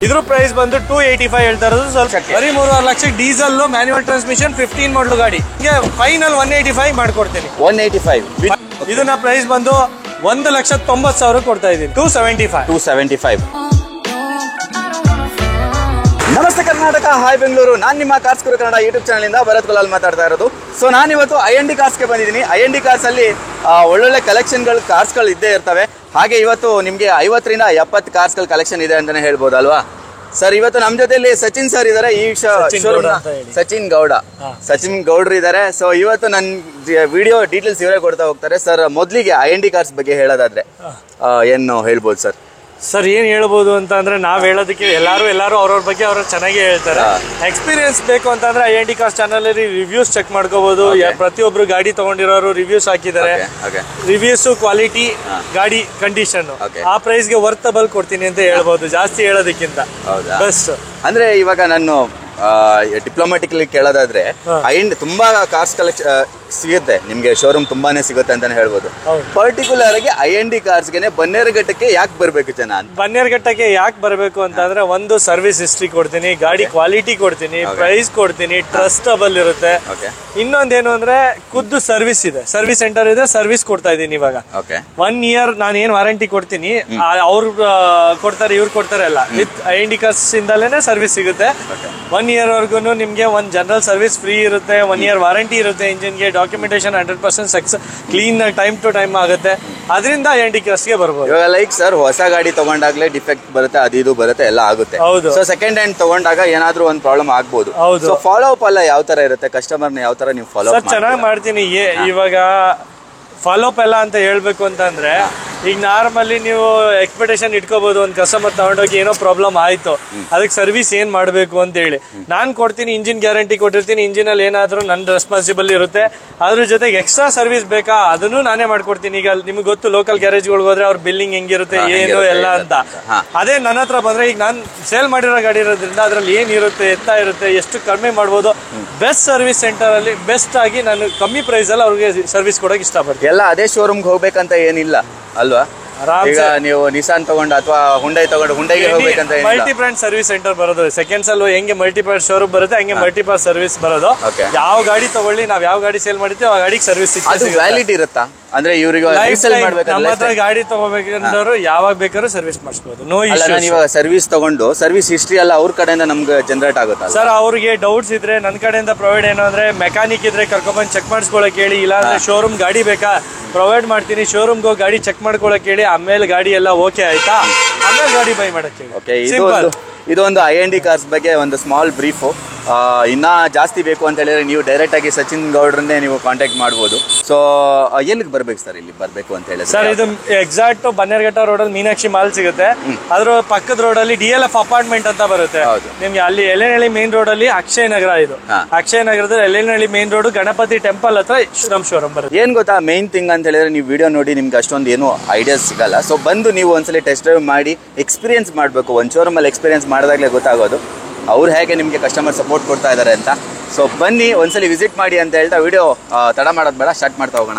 ಇದ್ರ ಪ್ರೈಸ್ ಬಂದು 285 ಹೇಳ್ತಾ ಇರೋದು. ಸ್ವಲ್ಪ 13.5 ಲಕ್ಷ ಡೀಸೆಲ್ ಮ್ಯಾನ್ಯುವಲ್ ಟ್ರಾನ್ಸ್ಮಿಷನ್ 15 ಮಾಡಲ್ ಗಾಡಿ. ಫೈನಲ್ 185 ಮಾಡ್ಕೊಡ್ತೀನಿ. 185. ಇದನ್ನ ಪ್ರೈಸ್ ಬಂದು 1,90,000 ಕೊಡ್ತಾ ಇದೀನಿ. 275. ನಮಸ್ತೆ ಕರ್ನಾಟಕ, ಹಾಯ್ ಬೆಂಗಳೂರು. ನಾನು ನಿಮ್ಮ ಕಾರ್ಸ್ ಗುರು ಕನ್ನಡ ಯೂಟ್ಯೂಬ್ ಚಾನಲ್ ಇಂದ ಭರತ್ ಕುಲಾಲ್ ಮಾತಾಡ್ತಾ ಇರೋದು. ಸೊ ನಾನಿವತ್ತು I&D ಕಾರ್ಸ್ಗೆ ಬಂದಿದ್ದೀನಿ. I&D ಕಾರ್ಸ್ ಅಲ್ಲಿ ಒಳ್ಳೊಳ್ಳೆ ಕಲೆಕ್ಷನ್ಗಳು ಕಾರ್ಸ್ಗಳು ಇದ್ದೇ ಇರ್ತವೆ. ಹಾಗೆ ಇವತ್ತು ನಿಮಗೆ 50ರಿಂದ 70 ಕಾರ್ಸ್ಗಳ ಕಲೆಕ್ಷನ್ ಇದೆ ಅಂತಾನೆ ಹೇಳ್ಬೋದು ಅಲ್ವಾ ಸರ್. ಇವತ್ತು ನಮ್ಮ ಜೊತೆಯಲ್ಲಿ ಸಚಿನ್ ಸರ್ ಇದ್ದಾರೆ. ಈ ಸಚಿನ್ ಗೌಡ್ರು ಇದ್ದಾರೆ. ಸೊ ಇವತ್ತು ನನ್ನ ವಿಡಿಯೋ ಡೀಟೇಲ್ಸ್ ಇವರೇ ಕೊಡ್ತಾ ಹೋಗ್ತಾರೆ. ಸರ್ ಮೊದಲಿಗೆ I&D ಕಾರ್ಸ್ ಬಗ್ಗೆ ಹೇಳೋದಾದ್ರೆ ಏನು ಹೇಳ್ಬೋದು ಸರ್? ಸರ್ ಏನ್ ಹೇಳ್ಬೋದು ಅಂತ ಅಂದ್ರೆ ನಾವ್ ಹೇಳೋದಕ್ಕೆ ಎಲ್ಲಾರು ಅವ್ರವ್ರ ಬಗ್ಗೆ ಅವ್ರ ಚೆನ್ನಾಗಿ ಹೇಳ್ತಾರೆ. ಎಕ್ಸ್ಪೀರಿಯನ್ಸ್ ಬೇಕು ಅಂತಂದ್ರೆ I&D ಕಾರ್ಸ್ ಚಾನಲ್ ಅಲ್ಲಿ ರಿವ್ಯೂಸ್ ಚೆಕ್ ಮಾಡ್ಕೋಬಹುದು. ಪ್ರತಿಯೊಬ್ರು ಗಾಡಿ ತಗೊಂಡಿರೋರು ರಿವ್ಯೂಸ್ ಹಾಕಿದ್ದಾರೆ. ರಿವ್ಯೂಸ್, ಕ್ವಾಲಿಟಿ, ಗಾಡಿ ಕಂಡೀಷನ್ ಆ ಪ್ರೈಸ್ ಗೆ ವರ್ತಬಲ್ ಕೊಡ್ತೀನಿ ಅಂತ ಹೇಳ್ಬೋದು, ಜಾಸ್ತಿ ಹೇಳೋದಕ್ಕಿಂತ. ಬೆಸ್ಟ್ ಅಂದ್ರೆ ಇವಾಗ ನಾನು ಡಿಪ್ಲೊಮ್ಯಾಟಿಕ್ಲಿ ಕೇಳೋದಾದ್ರೆ ತುಂಬಾ ಕಾರ್ಸ್ ಕಲೆಕ್ಷನ್ ಸಿಗುತ್ತೆ ನಿಮ್ಗೆ, ಶೋರೂಮ್ ತುಂಬಾನೇ ಸಿಗುತ್ತೆ ಅಂತಾನೆ ಹೇಳ್ಬೋದು. ಪರ್ಟಿಕ್ಯುಲರ್ ಆಗಿ I&D ಕಾರ್ಸ್ಗೆ ಬನ್ನೇರುಘಟ್ಟಕ್ಕೆ ಯಾಕೆ ಬರ್ಬೇಕು ಜನ? ಬನ್ನೇರುಘಟ್ಟಕ್ಕೆ ಯಾಕೆ ಬರಬೇಕು ಅಂತಂದ್ರೆ, ಒಂದು ಸರ್ವಿಸ್ ಹಿಸ್ಟ್ರಿ ಕೊಡ್ತೀನಿ, ಗಾಡಿ ಕ್ವಾಲಿಟಿ ಕೊಡ್ತೀನಿ, ಪ್ರೈಸ್ ಕೊಡ್ತೀನಿ, ಟ್ರಸ್ಟಬಲ್ ಇರುತ್ತೆ. ಇನ್ನೊಂದೇನು ಅಂದ್ರೆ ಖುದ್ದು ಸರ್ವಿಸ್ ಇದೆ, ಸರ್ವಿಸ್ ಸೆಂಟರ್ ಇದೆ, ಸರ್ವಿಸ್ ಕೊಡ್ತಾ ಇದೀನಿ ಇವಾಗ. 1 ಇಯರ್ ನಾನು ಏನ್ ವಾರಂಟಿ ಕೊಡ್ತೀನಿ, ಅವ್ರು ಕೊಡ್ತಾರೆ, ಇವ್ರು ಕೊಡ್ತಾರೆ ಅಲ್ಲ, ವಿತ್ I&D ಕಾರ್ಸ್ ಇಂದಲೇನೆ ಸರ್ವಿಸ್ ಸಿಗುತ್ತೆ. 1 ಇಯರ್ ವರ್ಗು ನಿಮ್ಗೆ ಒಂದು ಜನರಲ್ ಸರ್ವಿಸ್ ಫ್ರೀ ಇರುತ್ತೆ. 1 ಇಯರ್ ವಾರಂಟಿ ಇರುತ್ತೆ. ಇಂಜಿನ್ಗೆ documentation 100% clean time to time ಆಗುತ್ತೆ. ಅದರಿಂದ I&D ಕಾರ್ಸ್ಗೆ ಬರ್ಬೋದು. ಇವಾಗ ಲೈಕ್ ಸರ್, ಹೊಸ ಗಾಡಿ ತಗೊಂಡಾಗ್ಲೇ ಡಿಫೆಕ್ಟ್ ಬರುತ್ತೆ, ಅದು ಬರುತ್ತೆ, ಎಲ್ಲ ಆಗುತ್ತೆ. ಸೊ ಸೆಕೆಂಡ್ ಹ್ಯಾಂಡ್ ತಗೊಂಡಾಗ ಏನಾದ್ರೂ ಒಂದು ಪ್ರಾಬ್ಲಮ್ ಆಗ್ಬೋದು. ಸೊ ಫಾಲೋ ಅಪ್ ಎಲ್ಲ ಯಾವ ತರ ಇರುತ್ತೆ? ಕಸ್ಟಮರ್ ನ ಯಾವ ತರ ನೀವು ಫಾಲೋ ಅಪ್? ಚೆನ್ನಾಗಿ ಮಾಡ್ತೀನಿ. ಇವಾಗ ಫಾಲೋ ಅಪ್ ಎಲ್ಲ ಅಂತ ಹೇಳ್ಬೇಕು ಅಂತಂದ್ರೆ, ಈಗ ನಾರ್ಮಲಿ ನೀವು ಎಕ್ಸ್ಪೆಕ್ಟೇಷನ್ ಇಟ್ಕೋಬಹುದು, ಒಂದು ಕಸ್ಟಮರ್ ತಗೊಂಡೋಗಿ ಏನೋ ಪ್ರಾಬ್ಲಮ್ ಆಯ್ತು, ಅದಕ್ಕೆ ಸರ್ವಿಸ್ ಏನ್ ಮಾಡಬೇಕು ಅಂತ ಹೇಳಿ ನಾನು ಕೊಡ್ತೀನಿ. ಇಂಜಿನ್ ಗ್ಯಾರಂಟಿ ಕೊಟ್ಟಿರ್ತೀನಿ. ಇಂಜಿನ್ ಅಲ್ಲಿ ಏನಾದ್ರೂ ನನ್ನ ರೆಸ್ಪಾನ್ಸಿಬಲ್ ಇರುತ್ತೆ. ಅದ್ರ ಜೊತೆಗೆ ಎಕ್ಸ್ಟ್ರಾ ಸರ್ವಿಸ್ ಬೇಕಾ ಅದನ್ನು ನಾನೇ ಮಾಡ್ಕೊಡ್ತೀನಿ. ಈಗ ನಿಮ್ಗೆ ಗೊತ್ತು, ಲೋಕಲ್ ಗ್ಯಾರೇಜ್ಗಳಿಗೆ ಹೋದ್ರೆ ಅವ್ರ ಬಿಲ್ಲಿಂಗ್ ಹೆಂಗಿರುತ್ತೆ ಏನು ಎಲ್ಲ ಅಂತ. ಅದೇ ನನ್ನ ಹತ್ರ ಬಂದ್ರೆ, ಈಗ ನಾನು ಸೇಲ್ ಮಾಡಿರೋ ಗಾಡಿ ಇರೋದ್ರಿಂದ ಅದ್ರಲ್ಲಿ ಏನಿರುತ್ತೆ, ಇರುತ್ತೆ, ಎಷ್ಟು ಕಡಿಮೆ ಮಾಡ್ಬೋದು. ಬೆಸ್ಟ್ ಸರ್ವಿಸ್ ಸೆಂಟರ್ ಅಲ್ಲಿ ಬೆಸ್ಟ್ ಆಗಿ ನಾನು ಕಮ್ಮಿ ಪ್ರೈಸ್ ಅಲ್ಲಿ ಅವ್ರಿಗೆ ಸರ್ವಿಸ್ ಕೊಡೋಕೆ ಇಷ್ಟಪಡ್ತೀನಿ. ಎಲ್ಲ ಅದೇ ಶೋರೂಮ್ಗೆ ಹೋಗ್ಬೇಕಂತ ಏನಿಲ್ಲ ಅಲ್ವಾ? ಈಗ ನೀವು ನಿಸಾನ್ ತಗೊಂಡು ಅಥವಾ ಹುಂಡೈ ತಗೊಂಡು ಹುಂಡೈಗೆ ಹೋಗ್ಬೇಕಂತ ಮಲ್ಟಿ ಬ್ರ್ಯಾಂಡ್ ಸರ್ವಿಸ್ ಸೆಂಟರ್ ಬರೋದು. ಸೆಕೆಂಡ್ಸ್ ಅಲ್ಲಿ ಹೆಂಗೆ ಮಲ್ಟಿ ಬ್ರ್ಯಾಂಡ್ ಶೋರೂಮ್ ಬರುತ್ತೆ, ಹಂಗೆ ಮಲ್ಟಿ ಬ್ರ್ಯಾಂಡ್ ಸರ್ವಿಸ್ ಬರೋದು. ಯಾವ ಗಾಡಿ ತಗೊಳ್ಳಿ, ನಾವ್ ಯಾವ ಗಾಡಿ ಸೇಲ್ ಮಾಡಿರ್ತೀವಿ ಆ ಗಾಡಿಗೆ ಸರ್ವಿಸ್ ವ್ಯಾಲಿಡ್ ಇರುತ್ತಾ? ಅಂದ್ರೆ ಇವ್ರಿಗೆ ನಮ್ಮ ಹತ್ರ ಗಾಡಿ ತಗೋಬೇಕಂದ್ರೆ ಯಾವಾಗ ಬೇಕಾದ್ರೂ ಸರ್ವಿಸ್ ಮಾಡಿಸ್ಬೋದು, ನೋ ಇಶ್ಯೂ. ಇವಾಗ ಸರ್ವಿಸ್ ತಗೊಂಡು ಸರ್ವಿಸ್ ಹಿಸ್ಟ್ರಿ ಎಲ್ಲ ಅವ್ರ ಕಡೆಯಿಂದ ನಮ್ಗೆ ಜನರೇಟ್ ಆಗುತ್ತೆ ಸರ್. ಅವ್ರಿಗೆ ಡೌಟ್ಸ್ ಇದ್ರೆ ನನ್ನ ಕಡೆಯಿಂದ ಪ್ರೊವೈಡ್, ಏನು ಅಂದ್ರೆ ಮೆಕ್ಯಾನಿಕ್ ಇದ್ರೆ ಕರ್ಕೊಂಡ್ಬಂದು ಚೆಕ್ ಮಾಡಿಸ್ಕೊಳಕ್ ಹೇಳಿ, ಇಲ್ಲಾಂದ್ರೆ ಶೋರೂಮ್ ಗಾಡಿ ಬೇಕಾ ಪ್ರೊವೈಡ್ ಮಾಡ್ತೀನಿ, ಶೋರೂಮ್ಗೆ ಹೋಗಿ ಗಾಡಿ ಚೆಕ್ ಮಾಡ್ಕೊಳಕ್ ಹೇಳಿ, ಆಮೇಲೆ ಗಾಡಿ ಎಲ್ಲ ಓಕೆ ಆಯ್ತಾ ಆಮೇಲೆ ಗಾಡಿ ಬೈ ಮಾಡಕ್ಕೆ ಹೇಳಿ. ಇದೊಂದು I&D ಕಾರ್ಸ್ ಬಗ್ಗೆ ಒಂದು ಸ್ಮಾಲ್ ಬ್ರೀಫು. ಇನ್ನ ಜಾಸ್ತಿ ಬೇಕು ಅಂತ ಹೇಳಿದ್ರೆ ನೀವು ಡೈರೆಕ್ಟ್ ಆಗಿ ಸಚಿನ್ ಗೌಡ್ರನ್ನೇ ನೀವು ಕಾಂಟ್ಯಾಕ್ಟ್ ಮಾಡ್ಬೋದು. ಸೊ ಎಲ್ಲಿಗೆ ಬರ್ಬೇಕು ಸರ್? ಇಲ್ಲಿ ಬರ್ಬೇಕು ಅಂತ ಹೇಳಿದ್ರೆ ಸರ್, ಇದು ಎಕ್ಸಾಕ್ಟ್ ಬನ್ನೇರುಘಟ್ಟ ರೋಡ್ ಅಲ್ಲಿ ಮೀನಾಕ್ಷಿ ಮಾಲ್ ಸಿಗುತ್ತೆ. ಅದ್ರ ಪಕ್ಕದ ರೋಡ್ ಅಲ್ಲಿ DLF ಅಪಾರ್ಟ್ಮೆಂಟ್ ಅಂತ ಬರುತ್ತೆ ನಿಮ್ಗೆ. ಅಲ್ಲಿ ಎಲೆನಹಳ್ಳಿ ಮೇನ್ ರೋಡ್ ಅಲ್ಲಿ ಅಕ್ಷಯ ನಗರ, ಇದು ಅಕ್ಷಯ ನಗರದ ಎಲೆನಹಳ್ಳಿ ಮೇನ್ ರೋಡ್ ಗಣಪತಿ ಟೆಂಪಲ್ ಹತ್ರ ನಮ್ ಶೋರೂಮ್ ಬರುತ್ತೆ. ಏನ್ ಗೊತ್ತಾ, ಮೇನ್ ಥಿಂಗ್ ಅಂತ ಹೇಳಿದ್ರೆ ನೀವು ವಿಡಿಯೋ ನೋಡಿ ನಿಮ್ಗೆ ಅಷ್ಟೊಂದು ಏನು ಐಡಿಯಾಸ್ ಸಿಗಲ್ಲ. ಸೊ ಬಂದು ನೀವು ಒಂದ್ಸಲಿ ಟೆಸ್ಟ್ ಡ್ರೈವ್ ಮಾಡಿ ಎಕ್ಸ್ಪೀರಿಯನ್ಸ್ ಮಾಡಬೇಕು. ಒಂದು ಶೋರೂಮ್ ಅಲ್ಲಿ ಎಕ್ಸ್ಪೀರಿಯನ್ಸ್ ಮಾಡಿದಾಗಲೇ ಗೊತ್ತಾಗೋದು ಅವ್ರು ಹೇಗೆ ನಿಮಗೆ ಕಸ್ಟಮರ್ ಸಪೋರ್ಟ್ ಕೊಡ್ತಾ ಇದ್ದಾರೆ ಅಂತ. ಸೊ ಬನ್ನಿ ಒಂದ್ಸಲಿ ವಿಸಿಟ್ ಮಾಡಿ ಅಂತ ಹೇಳ್ತಾ ವಿಡಿಯೋ ತಡ ಮಾಡೋದು ಬೇಡ, ಸ್ಟಾರ್ಟ್ ಮಾಡ್ತಾ ಹೋಗೋಣ.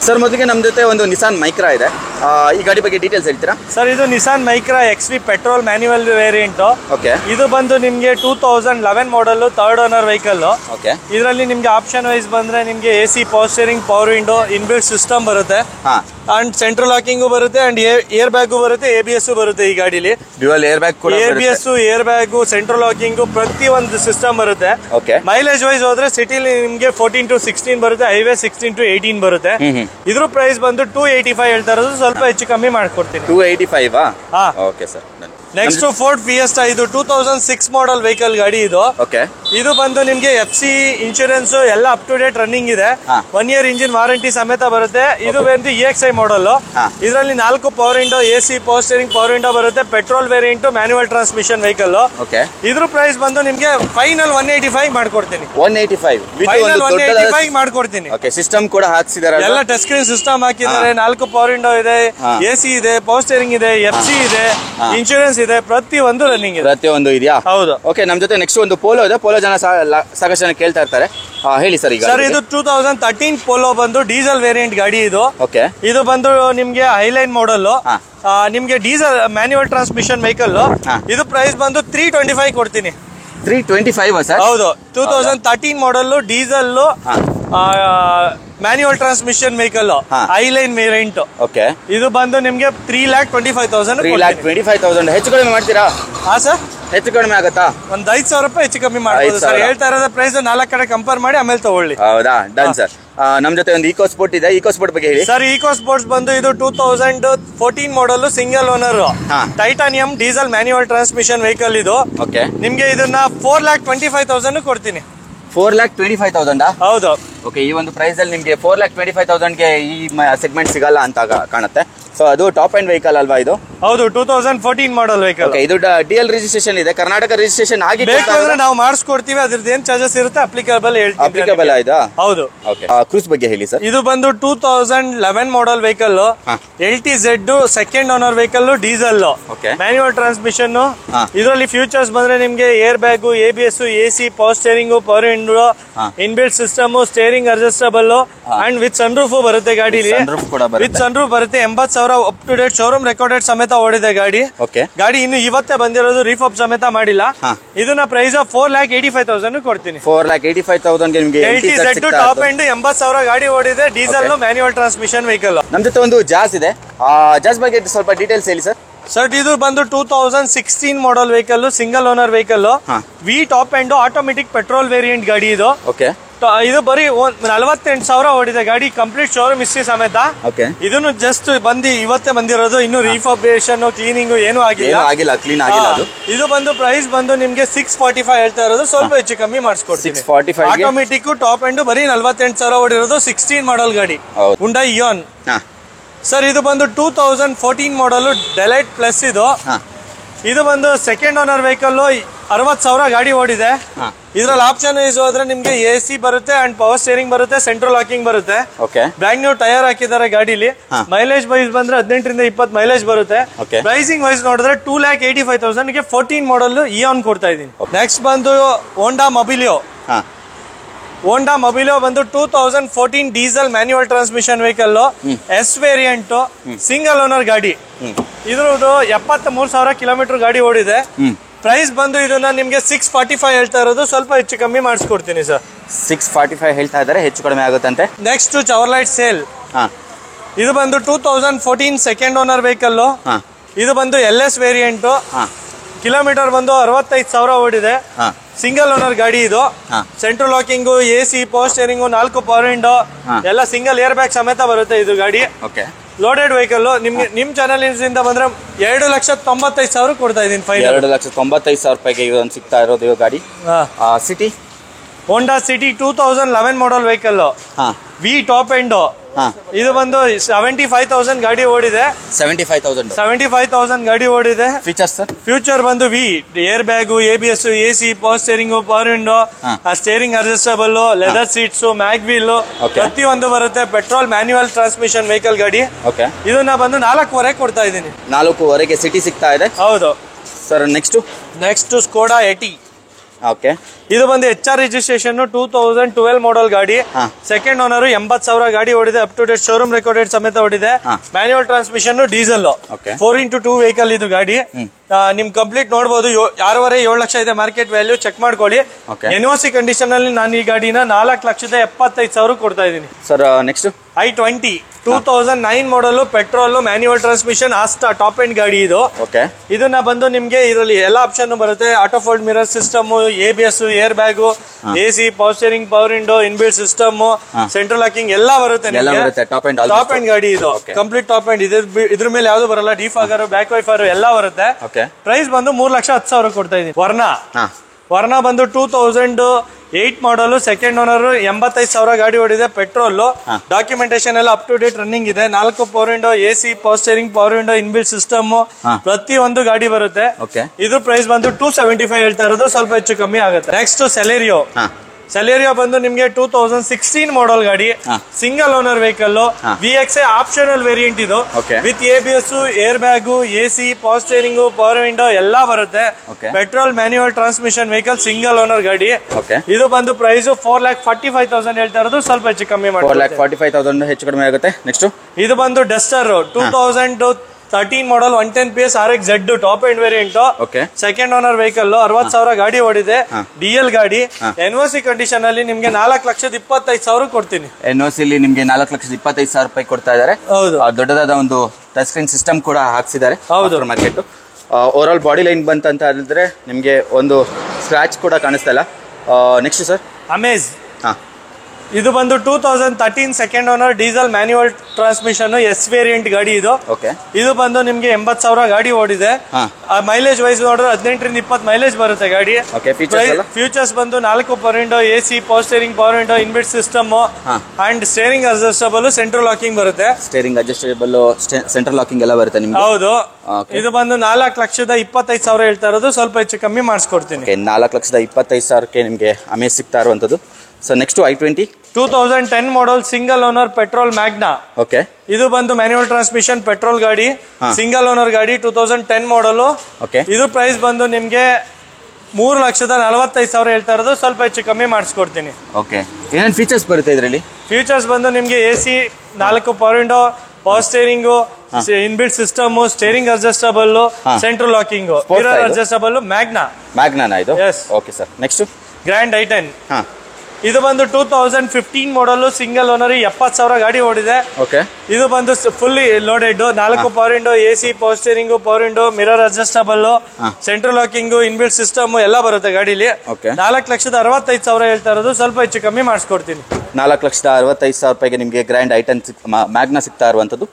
ಸರ್ ಮೊದಲಿಗೆ ನಮ್ಮ ಜೊತೆ ಒಂದು ನಿಸಾನ್ ಮೈಕ್ರಾ ಇದೆ. ಈ ಗಾಡಿ ಬಗ್ಗೆ ಡೀಟೇಲ್ಸ್ ಹೇಳ್ತೀರಾ ಸರ್? ಇದು Nissan Micra XV petrol manual variant. ಇದು ಬಂದು ನಿಮ್ಗೆ 2011 ಮಾಡಲ್, 3rd ಓನರ್ ವೆಹಿಕಲ್. ಇದರಲ್ಲಿ ನಿಮ್ಗೆ ಆಪ್ಷನ್ ವೈಸ್ ಬಂದ್ರೆ ನಿಮ್ಗೆ AC, power steering, power window, inbuilt system ಬರುತ್ತೆ, ಅಂಡ್ ಸೆಂಟ್ರಲ್ ಲಾಕಿಂಗು ಬರುತ್ತೆ, ಅಂಡ್ ಏರ್ ಬ್ಯಾಗು ಬರುತ್ತೆ, ABS ಬರುತ್ತೆ. ಈ ಗಾಡಿಲಿ dual air bag, ABS, air bag, central locking, ಪ್ರತಿ ಒಂದು ಸಿಸ್ಟಮ್ ಬರುತ್ತೆ. ಮೈಲೇಜ್ ವೈಸ್ ಹೋದ್ರೆ ಸಿಟಿಲಿ ನಿಮ್ಗೆ 14 to 16 ಬರುತ್ತೆ, ಹೈವೇ 16 to 18 ಬರುತ್ತೆ. ಇದ್ರ ಪ್ರೈಸ್ ಬಂದು 285 ಹೇಳ್ತಾ ಇರೋದು, ಸ್ವಲ್ಪ ಹೆಚ್ಚು ಕಮ್ಮಿ ಮಾಡ್ಕೊಡ್ತೀನಿ. 285? Okay sir. Next Ford fiesta, ಇದು 2006 ಮಾಡಲ್ ವೆಹಿಕಲ್ ಗಾಡಿ. ಇದು ಬಂದು ನಿಮ್ಗೆ FC ಇನ್ಶೂರೆನ್ಸ್ ಎಲ್ಲ ಅಪ್ ಟು ಡೇಟ್ ರನ್ನಿಂಗ್ ಇದೆ. 1 ಇಯರ್ ಇಂಜಿನ್ ವಾರಂಟಿ ಸಮೇತ ಬರುತ್ತೆ. ಇದು ಬಂದು EXI ಮಾಡಲ್. ಇದರಲ್ಲಿ 4 power window, AC, power steering, power window ಬರುತ್ತೆ. Petrol variant, manual transmission vehicle. ಇದ್ರ ಪ್ರೈಸ್ ಬಂದು ನಿಮ್ಗೆ ಫೈನಲ್ 185 ಮಾಡ್ಕೊಡ್ತೀನಿ. 185 ಮಾಡ್ಕೊಡ್ತೀನಿ. ಸಿಸ್ಟಮ್ ಕೂಡ ಹಾಕ್ಸಿದಾರೆ, ಎಲ್ಲ ಟಚ್ ಸ್ಕ್ರೀನ್ ಸಿಸ್ಟಮ್ ಹಾಕಿದ್ದಾರೆ. 4 ಪವರ್ ವಿಂಡೋ ಇದೆ, AC ಇದೆ, ಪವರ್ ಸ್ಟೀರಿಂಗ್ ಇದೆ, FC ಇದೆ, ಇನ್ಶೂರೆನ್ಸ್ ಇದೆ, ಪ್ರತಿ ಒಂದು ರನ್ನಿಂಗ್ ಇದೆ. ಪ್ರತಿಯೊಂದು ಇದೆಯಾ? ಹೌದು. ಓಕೆ, ನಮ್ ಜೊತೆ ನೆಕ್ಸ್ಟ್ ಒಂದು ಪೋಲೋ ಇದೆ. ಪೋಲೋ ಜನ ಸಾಕಷ್ಟು ಜನ ಕೇಳ್ತಾ ಇರ್ತಾರೆ. ಹೇಳಿ ಸರ್. ಈಗ ಸರ್ ಇದು 2013 ಪೋಲೋ ಬಂದು ಡೀಸೆಲ್ ವೇರಿಯಂಟ್ ಗಾಡಿ ಇದು. ಓಕೆ. ಇದು ಬಂದು ನಿಮ್ಗೆ ಹೈಲೈನ್ ಮಾಡಲ್, ನಿಮ್ಗೆ ಡೀಸೆಲ್ ಮ್ಯಾನ್ಯುವಲ್ ಟ್ರಾನ್ಸ್ಮಿಷನ್ ವೆಹಿಕಲ್. ಇದು ಪ್ರೈಸ್ ಬಂದು 325 ಕೊಡ್ತೀನಿ. 325 ಸರ್? ಹೌದು. 2013 ಮಾಡಲ್ diesel manual transmission vehicle Highline variant. Okay. ಇದು ಬಂದು ನಿಮ್ಗೆ 3,25,000. 3,25,000 ಹೆಚ್ಚು ಕಡಿಮೆ ಮಾಡ್ತೀರಾ? ಹಾ ಸರ್, ಹೆಚ್ಚು ಕಡಿಮೆ ಆಗತ್ತಾ? ಒಂದ್ 5,000 ರೂಪಾಯಿ ಹೆಚ್ಚು ಕಮ್ಮಿ ಮಾಡ್ಬೋದು ಸರ್. ಹೇಳ್ತಾ ಇರೋದ ಪ್ರೈಸ್ 4 ಕಡೆ ಕಂಪೇರ್ ಮಾಡಿ ಆಮೇಲೆ ತಗೊಳ್ಳಿ. ಹೌದಾ? Done sir. ನಮ್ ಜೊತೆ ಒಂದು ಈಕೋ ಸ್ಪೋರ್ಟ್ ಇದೆ. ಈಕೋ ಸ್ಪೋರ್ಟ್ ಬಗ್ಗೆ ಹೇಳಿ ಸರ್. ಈಕೋ ಸ್ಪೋರ್ಟ್ಸ್ ಬಂದು ಇದು 2014 ಮಾಡಲ್ single owner titanium diesel manual transmission vehicle ಇದು. ಓಕೆ. ನಿಮ್ಗೆ ಇದನ್ನ 4,25,000 ಕೊಡ್ತೀನಿ. 4,25,000? ಹೌದು. ಓಕೆ. ಈ ಒಂದು ಪ್ರೈಸ್ ಅಲ್ಲಿ ನಿಮ್ಗೆ 4,25,000ಗೆ ಈ ಸೆಗ್ಮೆಂಟ್ ಸಿಗಲ್ಲ ಅಂತ ಕಾಣುತ್ತೆ. ಸೊ ಅದು ಟಾಪ್ ಎಂಡ್ ವೆಹಿಕಲ್ ಅಲ್ವಾ ಇದು? ಹೌದು, 2014 ಮಾಡಲ್ ವೆಹಿಕಲ್. ಇದು DL ರಿಜಿಸ್ಟ್ರೇಷನ್ ಇದೆ, ಕರ್ನಾಟಕ ರಿಜಿಸ್ಟ್ರೇಷನ್ ಆಗಿದೆ. ನಾವು ಮಾಡಿಸ್ಕೊಡ್ತೀವಿ. ಅದ್ರದ್ದು ಏನ್ ಚಾರ್ಜಸ್ ಇರುತ್ತೆ ಅಪ್ಲಿಕೇಬಲ್ ಆಯ್ತಾ? ಹೌದು. ಓಕೆ. ಕ್ರೂಸ್ ಬಗ್ಗೆ ಹೇಳಿ ಸರ್. ಇದು ಬಂದು 2011 model vehicle, LTZ second owner vehicle, diesel manual transmission. ಇದರಲ್ಲಿ ಫ್ಯೂಚರ್ಸ್ ಬಂದ್ರೆ ನಿಮ್ಗೆ air bag, ABS, AC, power steering, power window, inbuilt system, steering adjustable and with sunroof ಬರುತ್ತೆ ಗಾಡಿಲಿ. ವಿತ್ ಸನ್ರೂಫ್ ಬರುತ್ತೆ. 80,000 up to date showroom recorded ಸಮೇತ ಓಡಿದೆ ಗಾಡಿ. ಗಾಡಿ ಇನ್ನು ಇವತ್ತೇ ಬಂದಿರೋದು, ರೀಫಾಪ್ ಸಮೇತ ಮಾಡಿಲ್ಲ. ಇದನ್ನ ಪ್ರೈಸ್ 4,85,000 ಕೊಡ್ತೀನಿ. 4,85,000 ನಿಮಗೆ LTZ ಟಾಪ್ ಎಂಡ್ 80,000 ಗಾಡಿ ಓಡಿದೆ, ಡೀಸೆಲ್ ಮ್ಯಾನ್ಯುವಲ್ ಟ್ರಾನ್ಸ್ಮಿಷನ್ ವೆಹಿಕಲ್. ನಮ್ ಜೊತೆ ಒಂದು ಜಾಸ್ ಇದೆ. ಜಾಸ್ ಬಗ್ಗೆ ಸ್ವಲ್ಪ ಡೀಟೇಲ್ಸ್ ಹೇಳಿ ಸರ್. ಸರ್ ಇದು ಬಂದು 2016 model vehicle, single owner vehicle, V top end automatic petrol variant ಗಾಡಿ ಇದು. ಓಕೆ. ಇದು ಬರೀ 48,000 ಓಡಿದೆ ಗಾಡಿ, ಕಂಪ್ಲೀಟ್ ಶೋರೂಮ್ ಹಿಸ್ಟ್ರಿ ಸಮೇತ. ಇದನ್ನು ಜಸ್ಟ್ ಇವತ್ತೇ ಬಂದಿರೋದು, ಇನ್ನು ರಿಫರ್ಬಿಷನ್ ಕ್ಲೀನಿಂಗ್ ಏನು ಆಗಿಲ್ಲ, ಕ್ಲೀನ್ ಆಗಿಲ್ಲ. ಇದು ಬಂದು ಪ್ರೈಸ್ ಬಂದು ನಿಮ್ಗೆ 645 ಹೇಳ್ತಾ ಇರೋದು, ಸ್ವಲ್ಪ ಹೆಚ್ಚು ಕಮ್ಮಿ ಮಾಡಿಸ್ಕೊಡ್ತೀನಿ. 645 ಆಟೋಮೆಟಿಕ್ ಟಾಪ್ ಎಂಡ್ ಬರೀ 48,000 ಓಡಿರೋದು, 16 ಮಾಡಲ್ ಗಾಡಿ, ಹುಂಡೈ ಇಯಾನ್. ಸರ್ ಇದು ಬಂದು 2014 ಮಾಡಲ್ ಡೆಲೈಟ್ ಪ್ಲಸ್ ಇದು. ಇದು ಬಂದು ಸೆಕೆಂಡ್ ಓನರ್ ವೆಹಿಕಲ್, 60,000 ಗಾಡಿ ಓಡಿದೆ. ಇದ್ರಲ್ಲಿ ಆಪ್ಷನ್ ಯೂಸ್ ಹೋದ್ರೆ ನಿಮ್ಗೆ AC ಬರುತ್ತೆ ಅಂಡ್ ಪವರ್ ಸ್ಟೇರಿಂಗ್ ಬರುತ್ತೆ, ಸೆಂಟ್ರಲ್ ಲಾಕಿಂಗ್ ಬರುತ್ತೆ. ಬ್ರ್ಯಾಂಡ್ ನ್ಯೂ ಟೈರ್ ಹಾಕಿದ್ದಾರೆ ಗಾಡಿಲಿ. ಮೈಲೇಜ್ ವೈಸ್ ಬಂದ್ರೆ 18 ರಿಂದ 20 ಮೈಲೇಜ್ ಬರುತ್ತೆ. ಪ್ರೈಸಿಂಗ್ ವೈಸ್ ನೋಡಿದ್ರೆ 2,85,000ಗೆ 14 ಮಾಡಲ್ ಇಯಾನ್ ಕೊಡ್ತಾ ಇದೀನಿ. ನೆಕ್ಸ್ಟ್ ಬಂದು ಹೋಂಡಾ ಮೊಬಿಲಿಯೋ. ಹೋಂಡಾ ಮೊಬಿಲಿಯೋ ಬಂದು 2014 diesel manual transmission vehicle, S variant, single owner ಗಾಡಿ. ಇದ್ರದ್ದು 73,000 ಕಿಲೋಮೀಟರ್ ಗಾಡಿ ಓಡಿದೆ. ಪ್ರೈಸ್ ಬಂದು ಇದನ್ನ ನಿಮ್ಗೆ 645 ಹೇಳ್ತಾ ಇರೋದು, ಸ್ವಲ್ಪ ಹೆಚ್ಚು ಕಮ್ಮಿ ಮಾಡಿಸ್ಕೊಡ್ತೀನಿ ಸರ್. 645 ಹೇಳ್ತಾ ಇದ್ದಾರೆ, ಹೆಚ್ಚು ಕಡಿಮೆ ಆಗುತ್ತಂತೆ. Next ಚವರ್ಲೈಟ್ sale. ಇದು ಬಂದು 2014 ಸೆಕೆಂಡ್ ಓನರ್ ವೆಹಿಕಲ್. ಇದು ಬಂದು LS ವೇರಿಯಂಟ್, ಕಿಲೋಮೀಟರ್ ಬಂದು 65,000 ಓಡಿದೆ. ಸಿಂಗಲ್ ಓನರ್ ಗಾಡಿ ಇದು. Central locking, AC, power steering, 4 power window, ಎಲ್ಲ ಸಿಂಗಲ್ ಏರ್ ಬ್ಯಾಗ್ ಸಮೇತ ಬರುತ್ತೆ ಇದು ಗಾಡಿ. Loaded vehicle. ನಿಮ್ಗೆ ನಿಮ್ ಚಾನಲ್ ಇಂದ ಬಂದ್ರೆ 2,95,000 ಕೊಡ್ತಾ ಇದೀನಿ. 2,95,000 ರೂಪಾಯಿಗೆ ಇದೊಂದು ಸಿಗ್ತಾ ಇರೋದು ಗಾಡಿ. City Honda City 2011 model vehicle, V top end. ಇದು ಬಂದು 75,000 ಗಾಡಿ ಓಡಿದೆ. 75,000 ಗಾಡಿ ಓಡಿದೆ. ಫ್ಯೂಚರ್ ಬಂದು ವಿ air bag, ABS, AC, power steering, power window, steering adjustable, leather seats, mag wheel ಪ್ರತಿಯೊಂದು ಬರುತ್ತೆ. ಪೆಟ್ರೋಲ್ ಮ್ಯಾನ್ಯುವಲ್ ಟ್ರಾನ್ಸ್ಮಿಷನ್ ವೆಹಿಕಲ್ ಗಾಡಿ. ಇದನ್ನ ಬಂದು 4,500 ಕೊಡ್ತಾ ಇದ್ದೀನಿ. 4,500ಗೆ ಸಿಟಿ ಸಿಗ್ತಾ ಇದೆ. ಹೌದು ಸರ್. Next Skoda 80. ಓಕೆ. ಇದು ಬಂದು HR ರಿಜಿಸ್ಟ್ರೇಷನ್, 2012 ಮಾಡಲ್ ಗಾಡಿ, ಸೆಕೆಂಡ್ ಓನರ್, 80,000 ಗಾಡಿ ಓಡಿದೆ, up to date showroom recorded ಸಮೇತ ಓಡಿದೆ. Manual transmission, diesel, 4x2 vehicle ಇದು ಗಾಡಿ. ನಿಮ್ ಕಂಪ್ಲೀಟ್ ನೋಡಬಹುದು. 6.5-7 ಲಕ್ಷ ಇದೆ ಮಾರ್ಕೆಟ್ ವ್ಯಾಲ್ಯೂ, ಚೆಕ್ ಮಾಡ್ಕೊಳ್ಳಿ. NOC ಕಂಡೀಷನ್ ಅಲ್ಲಿ ನಾನು ಈ ಗಾಡಿನ 4,75,000 ಕೊಡ್ತಾ ಇದ್ದೀನಿ. Sir next i20 2009 model, petrol manual transmission, Asta top end ಗಾಡಿ ಇದು. ಇದನ್ನ ಬಂದು ನಿಮ್ಗೆ ಇದರಲ್ಲಿ ಎಲ್ಲ ಆಪ್ಷನ್ ಬರುತ್ತೆ. Auto fold mirror system, ABS, air bag, AC, power steering, power window, inbuilt system, central locking ಎಲ್ಲ ಬರುತ್ತೆ. ಟಾಪ್ ಎಂಡ್ ಗಾಡಿ ಇದು, ಕಂಪ್ಲೀಟ್ ಟಾಪ್ ಎಂಡ್. ಇದ್ರ ಮೇಲೆ ಯಾವ್ದು ಬರಲ್ಲ, ಡಿಫಾಗರ್, ಬ್ಯಾಕ್ ವೈಫರ್ ಎಲ್ಲ ಬರುತ್ತೆ. ಪ್ರೈಸ್ ಬಂದು 3,10,000 ಕೊಡ್ತಾ ಇದೀನಿ. ವರ್ನಾ ಬಂದು 2008 ಮಾಡಲ್, ಸೆಕೆಂಡ್ ಓನರ್, 85,000 ಗಾಡಿ ಓಡಿದೆ, ಪೆಟ್ರೋಲ್. ಡಾಕ್ಯುಮೆಂಟೇಶನ್ ಎಲ್ಲ ಅಪ್ ಟು ಡೇಟ್ ರನ್ನಿಂಗ್ ಇದೆ. 4 power window, AC, power steering, power window, inbuilt system, ಪ್ರತಿಯೊಂದು ಗಾಡಿ ಬರುತ್ತೆ. ಇದು ಪ್ರೈಸ್ ಬಂದು 275 ಹೇಳ್ತಾ ಇರೋದು, ಸ್ವಲ್ಪ ಹೆಚ್ಚು ಕಮ್ಮಿ ಆಗುತ್ತೆ. ನೆಕ್ಸ್ಟ್ ಸೆಲೆರಿಯೋ ಬಂದು ನಿಮ್ಗೆ 2016 ಮಾಡಲ್ ಗಾಡಿ, single owner vehicle, VXI optional variant ಇದು, with ABS, air bag, AC, power steering, power window ಎಲ್ಲ ಬರುತ್ತೆ. Petrol manual transmission vehicle, single owner ಗಾಡಿ. ಇದು ಬಂದು ಪ್ರೈಸ್ 4,45,000 ಹೇಳ್ತಾ ಇರೋದು, ಸ್ವಲ್ಪ ಹೆಚ್ಚು ಕಮ್ಮಿ ಮಾಡಿ 4,45,000 ಹೆಚ್ಚು ಕಡಿಮೆ ಆಗುತ್ತೆ. ನೆಕ್ಸ್ಟ್ ಇದು ಬಂದು ಡಸ್ಟರ್ 2013 ಮಾಡಲ್ 110 PS RX Z top end variant, second owner vehicle, 60,000 ಗಾಡಿ ಓಡಿದೆ, DL ಗಾಡಿ. NOC ಕಂಡೀಷನ್ ಅಲ್ಲಿ ನಿಮ್ಗೆ 4,25,000 ಕೊಡ್ತೀನಿ. NOC ಅಲ್ಲಿ ನಿಮ್ಗೆ 4,25,000 ರೂಪಾಯಿ ಕೊಡ್ತಾ ಇದಾರೆ. ಹೌದು, ದೊಡ್ಡದಾದ ಒಂದು ಟಚ್ ಸ್ಕ್ರೀನ್ ಸಿಸ್ಟಮ್ ಕೂಡ ಹಾಕ್ಸಿದ್ದಾರೆ. ಹೌದು, market over all body line ಬಂತಂತ ಹೇಳಿದ್ರೆ ನಿಮ್ಗೆ ಒಂದು ಸ್ಕ್ರಾಚ್ ಕೂಡ ಕಾಣಿಸ್ತಾ ಇಲ್ಲ. Next sir Amaze. ಇದು ಬಂದು 2013 second owner diesel manual transmission S variant ಗಾಡಿ ಇದು. ಇದು ಬಂದು ನಿಮ್ಗೆ 80,000 ಗಾಡಿ ಓಡಿದೆ. ಮೈಲೇಜ್ ವೈಸ್ ನೋಡಿದ್ರೆ 18 ರಿಂದ 20 ಮೈಲೇಜ್ ಬರುತ್ತೆ ಗಾಡಿ. ಫ್ಯೂಚರ್ಸ್ ಬಂದು 4 power window, AC, power steering, power window, inbuilt system and steering adjustable, central locking ಬರುತ್ತೆ. ಸ್ಟೇರಿಂಗ್ ಅಡ್ಜಸ್ಟಬಲ್, ಸೆಂಟ್ರಲ್ ಲಾಕಿಂಗ್ ಎಲ್ಲ ಬರುತ್ತೆ ನಿಮ್ಗೆ. ಹೌದು. ಇದು ಬಂದು 4,25,000 ಹೇಳ್ತಾ ಇರೋದು, ಸ್ವಲ್ಪ ಹೆಚ್ಚು ಕಮ್ಮಿ ಮಾಡಿಸ್ಕೊಡ್ತೀನಿ. 4,25,000ಕ್ಕೆ ನಿಮ್ಗೆ ಅಮೇಜ್ ಸಿಗ್ತಾ ಇರುವಂತದ್ದು. ಸೊ ನೆಕ್ಸ್ಟ್ i20 2010 ಮಾಡಲ್ ಸಿಂಗಲ್ ಓನರ್ ಪೆಟ್ರೋಲ್ ಮ್ಯಾಗ್ನಾ. ಇದು ಬಂದು ಮ್ಯಾನ್ಯುವಲ್ ಟ್ರಾನ್ಸ್ಮಿಷನ್ ಪೆಟ್ರೋಲ್ ಗಾಡಿ, ಸಿಂಗಲ್ ಓನರ್ ಗಾಡಿ, 2010 ಮಾಡಲ್. ಇದು ಪ್ರೈಸ್ ಬಂದು ನಿಮ್ಗೆ 3,45,000 ಹೇಳ್ತಾ ಇರೋದು, ಸ್ವಲ್ಪ ಹೆಚ್ಚು ಕಮ್ಮಿ ಮಾಡಿಸ್ಕೊಡ್ತೀನಿ. ಏನೇನು ಫೀಚರ್ಸ್ ಬರುತ್ತೆ ಇದರಲ್ಲಿ? ಫೀಚರ್ಸ್ ಬಂದು ನಿಮ್ಗೆ AC, 4 power window, power steering, inbuilt system, steering adjustable, central locking, mirror adjustable. Magna ಇದು. Okay sir. Next grand i10. ಇದು ಬಂದು 2015 ಮಾಡಲ್ ಸಿಂಗಲ್ ಓನರ್, 70,000 ಗಾಡಿ ಓಡಿದೆ. ಇದು ಬಂದು fully loaded, 4 power window, AC, power steering, power window, mirror adjustable, central locking, inbuilt system ಎಲ್ಲ ಬರುತ್ತೆ ಗಾಡಿಲಿ. 4,65,000 ಹೇಳ್ತಾ ಇರೋದು, ಸ್ವಲ್ಪ ಹೆಚ್ಚು ಕಮ್ಮಿ ಮಾಡಿಸ್ಕೊಡ್ತೀನಿ. 4,65,000 ರೂಪಾಯಿಗೆ ನಿಮಗೆ ಗ್ರ್ಯಾಂಡ್ i10 ಮ್ಯಾಗ್ನಾ ಸಿಗ್ತಾ ಇರುವಂತದ್ದು.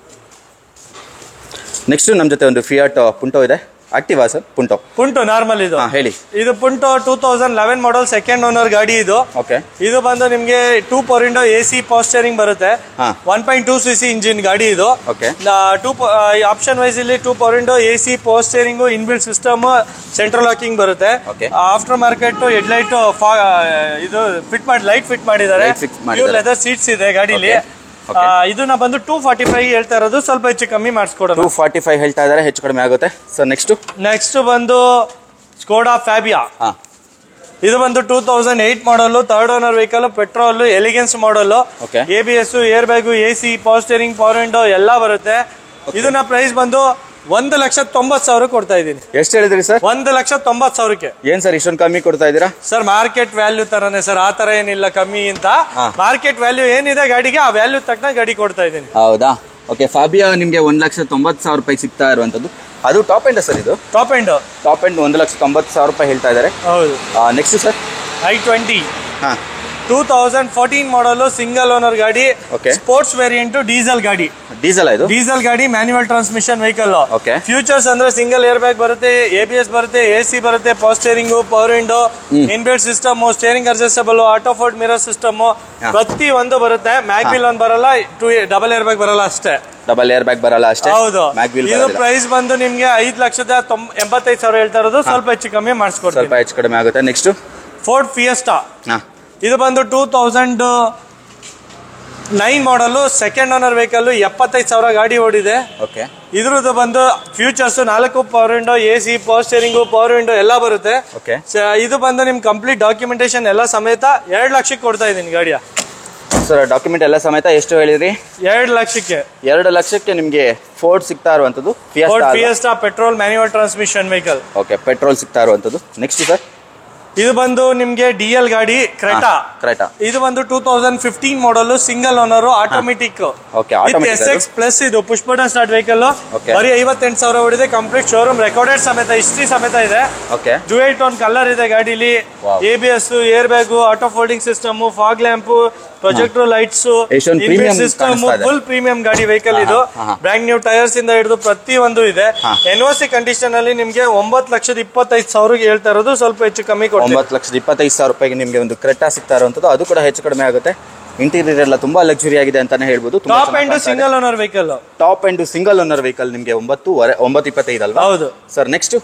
ನೆಕ್ಸ್ಟ್ ನಮ್ಮ ಜೊತೆ ಒಂದು ಫಿಯಾಟ್ ಪುಂಟೋ ಇದೆ. Activa sir? ಪುಂಟೋ ನಾರ್ಮಲ್ ಇದು. ಹೇಳಿ. ಇದು ಪುಂಟೋ 2011 ಮಾಡಲ್ ಸೆಕೆಂಡ್ ಓನರ್ ಗಾಡಿ ಇದು. ಇದು ಬಂದು ನಿಮ್ಗೆ 2 power window, AC, power steering ಬರುತ್ತೆ. 1.2 cc ಇಂಜಿನ್ ಗಾಡಿ ಇದು. ಆಪ್ಷನ್ ವೈಸ್ ಇಲ್ಲಿ 2 power window, AC, power steering, inbuilt system, central locking ಬರುತ್ತೆ. ಆಫ್ಟರ್ ಮಾರ್ಕೆಟ್ ಹೆಡ್ಲೈಟ್ ಇದು ಲೈಟ್ ಫಿಟ್ ಮಾಡಿದ್ದಾರೆ. ಲೆದರ್ ಸೀಟ್ಸ್ ಇದೆ ಗಾಡಿಲಿ. ಇದನ್ನ ಬಂದು 245 ಹೇಳ್ತಾ ಇರೋದು, ಸ್ವಲ್ಪ ಹೆಚ್ಚು ಕಮ್ಮಿ ಮಾಡಿಸ್ಕೊಡೋಣ. 245 ಹೇಳ್ತಾ ಇದಾರೆ, ಹೆಚ್ಚು ಕಡಿಮೆ ಆಗುತ್ತೆ. ಸರ್ ನೆಕ್ಸ್ಟ್ ಬಂದು ಸ್ಕೋಡಾ ಫ್ಯಾಬಿಯಾ. ಇದು ಬಂದು 2008 model, third owner vehicle, petrol, elegance model, ABS, air bag, AC, power steering, power window ಎಲ್ಲ ಬರುತ್ತೆ. ಇದನ್ನ ಪ್ರೈಸ್ ಬಂದು 1,90,000 ಕೊಡ್ತಾ ಇದೀನಿ. ಎಷ್ಟು ಹೇಳಿದ್ರಿ ಸರ್? 1,90,000ಕ್ಕೆ. ಏನ್ ಸರ್ ಇಷ್ಟೊಂದು ಕಮ್ಮಿ ಕೊಡ್ತಾ ಇದೀರಾ? ಸರ್ ಮಾರ್ಕೆಟ್ ವ್ಯಾಲ್ಯೂ ತರನೇ ಸರ್, ಆ ತರ ಏನಿಲ್ಲ ಕಮ್ಮಿ ಅಂತ. ಮಾರ್ಕೆಟ್ ವ್ಯಾಲ್ಯೂ ಏನಿದೆ ಗಾಡಿಗೆ, ಆ ವ್ಯಾಲ್ಯೂ ತಕ್ಕ ಗಾಡಿ ಕೊಡ್ತಾ ಇದೀನಿ. ಹೌದಾ? ಓಕೆ. ಫಾಬಿಯಾ ನಿಮ್ಗೆ 1,90,000 ರೂಪಾಯಿ ಸಿಗ್ತಾ ಇರುವಂತದ್ದು. ಅದು ಟಾಪ್ ಎಂಡ್ ಸರ್? ಇದು ಟಾಪ್ ಎಂಡ್ 1,90,000 ರೂಪಾಯಿ ಹೇಳ್ತಾ ಇದಾರೆ. ಹೌದು. Next sir i20. 2014 ಮಾಡಲ್ ಸಿಂಗಲ್ ಓನರ್ ಗಾಡಿ, ಸ್ಪೋರ್ಟ್ಸ್ ವೇರಿಯಂಟ್, ಡೀಸೆಲ್ ಗಾಡಿ. ಡೀಸೆಲ್ ಗಾಡಿ, ಮ್ಯಾನ್ಯುವಲ್ ಟ್ರಾನ್ಸ್ಮಿಷನ್ ವೆಹಿಕಲ್. ಫ್ಯೂಚರ್ಸ್ ಅಂದ್ರೆ ಸಿಂಗಲ್ ಏರ್ ಬ್ಯಾಗ್ ಬರುತ್ತೆ, ABS ಬರುತ್ತೆ, AC ಬರುತ್ತೆ, power steering, power window, inbuilt system, steering adjustable, auto fold mirror system, ಪ್ರತಿ ಒಂದು ಬರುತ್ತೆ. ಮ್ಯಾಗ್ವಿಲ್ ಒಂದು ಬರಲ್ಲ, ಡಬಲ್ ಏರ್ ಬ್ಯಾಗ್ ಬರಲ್ಲ ಅಷ್ಟೇ. ಹೌದು. ಇದು ಪ್ರೈಸ್ ಬಂದು ನಿಮ್ಗೆ 5,85,000 ಹೇಳ್ತಾ ಇರೋದು, ಸ್ವಲ್ಪ ಹೆಚ್ಚು ಕಮ್ಮಿ ಮಾಡಿಸ್ಕೊಡ್ತೀನಿ. ಸ್ವಲ್ಪ ಹೆಚ್ಚು ಕಡಿಮೆ ಆಗುತ್ತೆ. Next Ford fiesta. ಇದು ಬಂದು 2009 ಮಾಡಲ್, ಸೆಕೆಂಡ್ ಓನರ್ ವೆಹಿಕಲ್, 75,000 ಗಾಡಿ ಓಡಿದೆ. ಇದ್ರದ್ದು ಬಂದು features 4 power window, AC, power steering, power window ಎಲ್ಲ ಬರುತ್ತೆ. ಇದು ಬಂದು ನಿಮ್ ಕಂಪ್ಲೀಟ್ ಡಾಕ್ಯುಮೆಂಟೇಶನ್ ಎಲ್ಲ ಸಮೇತ 2 ಲಕ್ಷಕ್ಕೆ ಕೊಡ್ತಾ ಇದೀನಿ ಗಾಡಿಯ. ಸರ್ ಡಾಕ್ಯುಮೆಂಟ್ ಎಲ್ಲ ಸಮೇತ ಎಷ್ಟು ಹೇಳಿದ್ರಿ? 2 ಲಕ್ಷಕ್ಕೆ. 2 ಲಕ್ಷಕ್ಕೆ ನಿಮ್ಗೆ ಫೋರ್ಡ್ ಸಿಗ್ತಾ ಇರುವಂತದ್ದು. Fiesta petrol manual transmission vehicle. Petrol ಸಿಗ್ತಾ ಇರುವಂತದ್ದು. ನೆಕ್ಸ್ಟ್ ಸರ್ ಇದು ಬಂದು ನಿಮ್ಗೆ DL ಗಾಡಿ, ಕ್ರೆಟಾ. ಇದು ಬಂದು 2015 model, single owner, automatic, SX plus. ಇದು ಪುಷ್ ಬಟನ್ ಸ್ಟಾರ್ಟ್ ವೆಹಿಕಲ್. ಬರೀ 58,000 ಓಡಿದೆ. ಕಂಪ್ಲೀಟ್ ಶೋರೂಮ್ ರೆಕಾರ್ಡೆಡ್ ಸಮೇತ, ಹಿಸ್ಟ್ರಿ ಸಮೇತ ಇದೆ. ಡ್ಯುಯಲ್ ಟೋನ್ ಕಲರ್ ಇದೆ ಗಾಡಿಲಿ. ABS, air bag, auto folding system, fog lamp, projector lights, system, full premium ಗಾಡಿ ವೆಹಿಕಲ್ ಇದು. ಬ್ರ್ಯಾಂಡ್ ನ್ಯೂ ಟೈರ್ಸ್ ಇಂದ ಹಿಡಿದು ಪ್ರತಿ ಒಂದು ಇದೆ. NOC ಕಂಡೀಷನ್ ಅಲ್ಲಿ ನಿಮ್ಗೆ 9,25,000 ಹೇಳ್ತಾ ಇರೋದು, ಸ್ವಲ್ಪ ಹೆಚ್ಚು ಕಮ್ಮಿ. 9,25,000 ರೂಪಾಯಿಗೆ ನಿಮ್ಗೆ ಒಂದು ಕ್ರೆಟಾ ಸಿಗ್ತಾ ಇರುವಂತದ್ದು, ಅದು ಕೂಡ ಹೆಚ್ಚು ಕಡಿಮೆ ಆಗುತ್ತೆ. ಇಂಟೀರಿಯರ್ ಎಲ್ಲ ತುಂಬಾ ಲಕ್ಸುರಿ ಆಗಿದೆ ಅಂತಾನೆ ಹೇಳ್ಬೋದು. Top end single owner vehicle ನಿಮ್ಗೆ 9,25 ಅಲ್ವಾ? ಹೌದು sir. Next